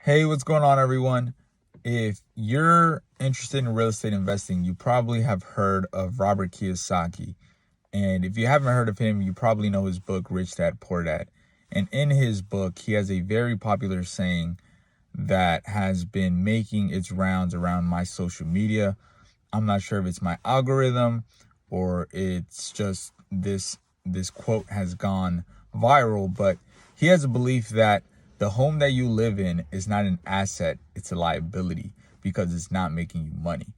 Hey, what's going on, everyone? If you're interested in real estate investing, you probably have heard of Robert Kiyosaki. And if you haven't heard of him, you probably know his book, Rich Dad, Poor Dad. And in his book, he has a very popular saying that has been making its rounds around my social media. I'm not sure if it's my algorithm or it's just this quote has gone viral, but he has a belief that the home that you live in is not an asset, it's a liability because it's not making you money.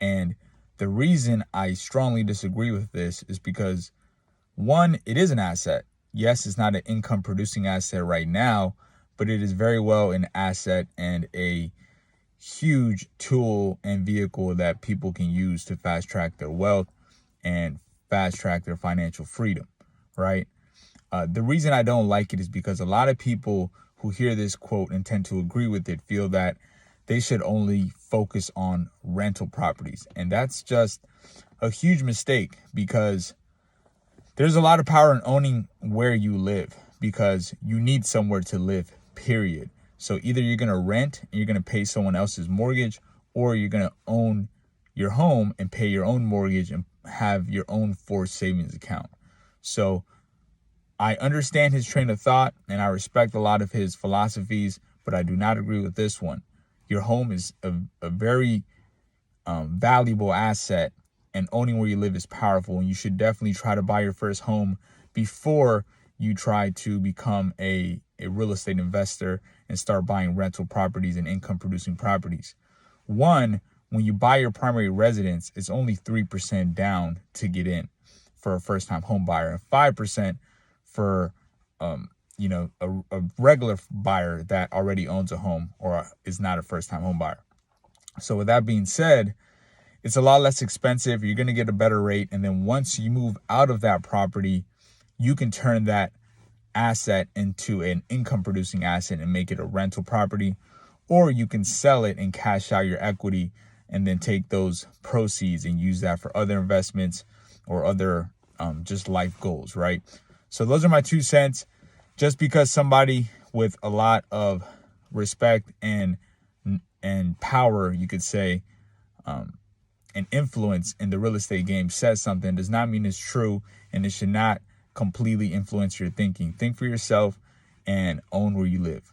And the reason I strongly disagree with this is because one, it is an asset. Yes, it's not an income producing asset right now, but it is very well an asset and a huge tool and vehicle that people can use to fast track their wealth and fast track their financial freedom, right? The reason I don't like it is because a lot of people who hear this quote and tend to agree with it feel that they should only focus on rental properties. And that's just a huge mistake because there's a lot of power in owning where you live because you need somewhere to live, period. So either you're going to rent and you're going to pay someone else's mortgage, or you're going to own your home and pay your own mortgage and have your own forced savings account. So I understand his train of thought and I respect a lot of his philosophies, but I do not agree with this one. Your home is a very valuable asset, and owning where you live is powerful. And you should definitely try to buy your first home before you try to become a real estate investor and start buying rental properties and income producing properties. One, when you buy your primary residence, it's only 3% down to get in for a first time home buyer and 5% for a regular buyer that already owns a home or is not a first time home buyer. So with that being said, it's a lot less expensive. You're going to get a better rate. And then once you move out of that property, you can turn that asset into an income producing asset and make it a rental property, or you can sell it and cash out your equity and then take those proceeds and use that for other investments or other just life goals, right? So those are my 2 cents. Just because somebody with a lot of respect and power, you could say, and influence in the real estate game says something does not mean it's true, and it should not completely influence your thinking. Think for yourself and own where you live.